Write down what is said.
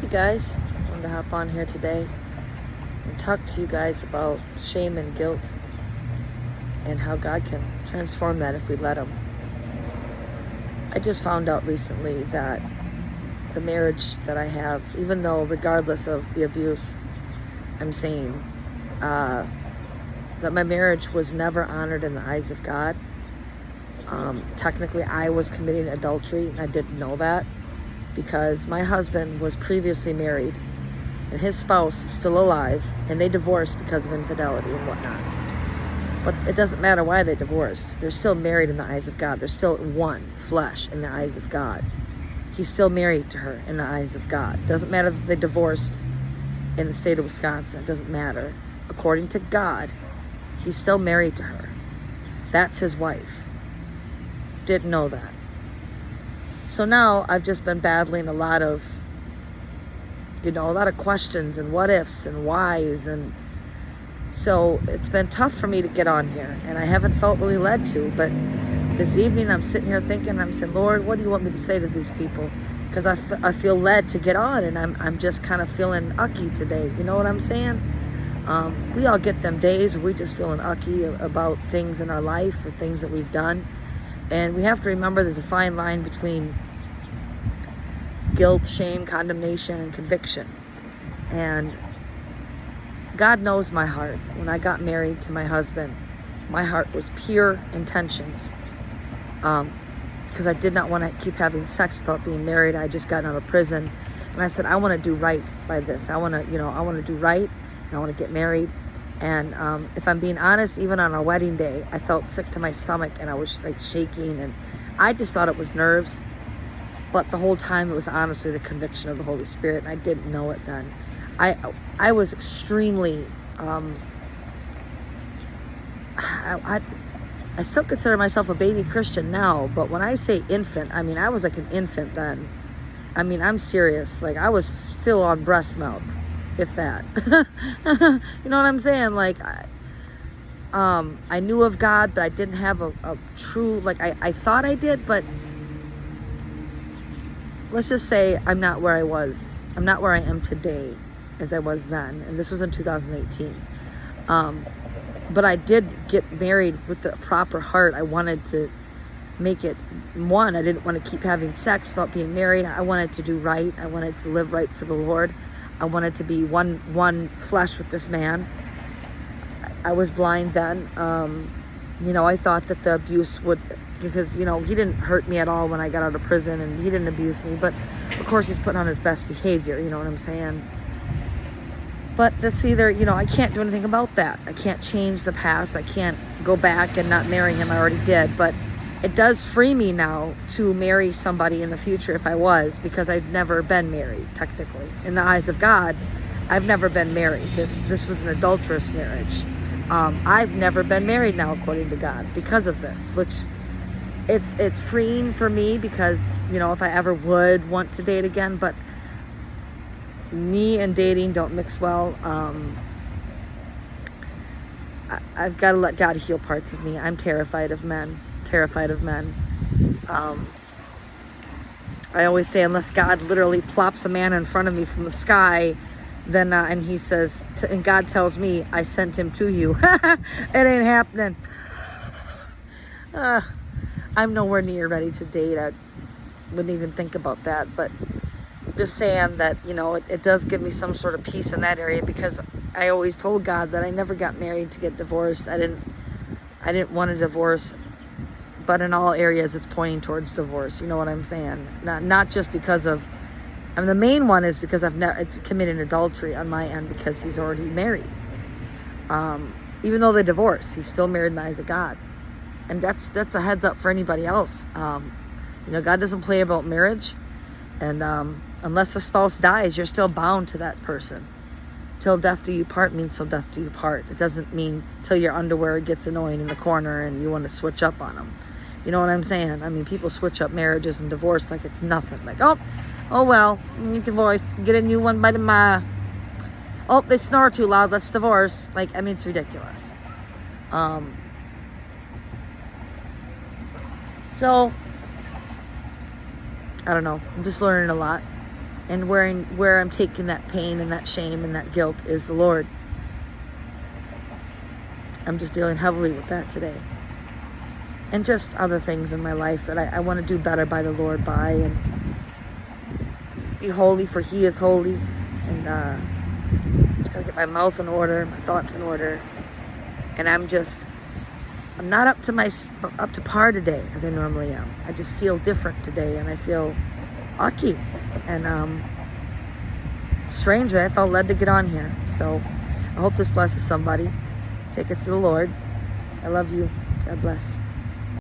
Hey guys, I wanted to hop on here today and talk to you guys about shame and guilt and how God can transform that if we let Him. I just found out recently that the marriage that I have, even though regardless of the abuse, I'm saying that my marriage was never honored in the eyes of God. Technically, I was committing adultery, and I didn't know that because my husband was previously married and his spouse is still alive, and they divorced because of infidelity and whatnot. But it doesn't matter why they divorced. They're still married in the eyes of God. They're still one flesh in the eyes of God. He's still married to her in the eyes of God. Doesn't matter that they divorced in the state of Wisconsin. It doesn't matter. According to God, he's still married to her. That's his wife. Didn't know that. So now I've just been battling a lot of questions and what ifs and whys, and so it's been tough for me to get on here, and I haven't felt really led to. But this evening I'm sitting here thinking, I'm saying, Lord, what do you want me to say to these people? Because I feel led to get on, and I'm just kind of feeling ucky today. You know what I'm saying? We all get them days where we just feeling ucky about things in our life or things that we've done. And we have to remember there's a fine line between guilt, shame, condemnation, and conviction. And God knows my heart. When I got married to my husband, my heart was pure intentions. Because I did not want to keep having sex without being married. I just got out of prison. And I said, I want to do right by this. I want to do right, and I want to get married. And if I'm being honest, even on our wedding day, I felt sick to my stomach, and I was like shaking, and I just thought it was nerves. But the whole time it was honestly the conviction of the Holy Spirit, and I didn't know it then. I was extremely, I still consider myself a baby Christian now, but when I say infant, I mean, I was like an infant then. I mean, I'm serious. Like, I was still on breast milk, if that. You know what I'm saying? Like, I knew of God, but I didn't have a true, like, I thought I did, but let's just say I'm not where I was. I'm not where I am today as I was then. And this was in 2018. But I did get married with the proper heart. I wanted to make it one. I didn't want to keep having sex without being married. I wanted to do right. I wanted to live right for the Lord. I wanted to be one flesh with this man. I was blind then. I thought that the abuse would, because, he didn't hurt me at all when I got out of prison, and he didn't abuse me. But, of course, he's putting on his best behavior, you know what I'm saying? But that's either, I can't do anything about that. I can't change the past. I can't go back and not marry him. I already did. But it does free me now to marry somebody in the future if I was, because I've never been married, technically. In the eyes of God, I've never been married. This was an adulterous marriage. I've never been married now, according to God, because of this, which it's freeing for me, because, if I ever would want to date again, but me and dating don't mix well. I've got to let God heal parts of me. I'm terrified of men. I always say, unless God literally plops a man in front of me from the sky, then and he says, and God tells me, I sent him to you. It ain't happening. I'm nowhere near ready to date. I wouldn't even think about that. But just saying that, it does give me some sort of peace in that area, because I always told God that I never got married to get divorced. I didn't want a divorce, but in all areas it's pointing towards divorce. You know what I'm saying? Not just because of, the main one is because it's committed adultery on my end, because he's already married. Even though they divorced, he's still married in the eyes of God. And that's a heads up for anybody else. God doesn't play about marriage. And unless the spouse dies, you're still bound to that person. Till death do you part means till death do you part. It doesn't mean till your underwear gets annoying in the corner and you want to switch up on them. You know what I'm saying? I mean, people switch up marriages and divorce like it's nothing. Like, oh well, you divorce, get a new one by tomorrow. Oh, they snore too loud, let's divorce. Like, I mean, it's ridiculous. So I don't know. I'm just learning a lot. And where I'm taking that pain and that shame and that guilt is the Lord. I'm just dealing heavily with that today. And just other things in my life that I want to do better by the Lord by, and be holy, for He is holy. And just gotta get my mouth in order, my thoughts in order. And I'm not up to par today as I normally am. I just feel different today, and I feel lucky. And strangely, I felt led to get on here. So I hope this blesses somebody. Take it to the Lord. I love you. God bless.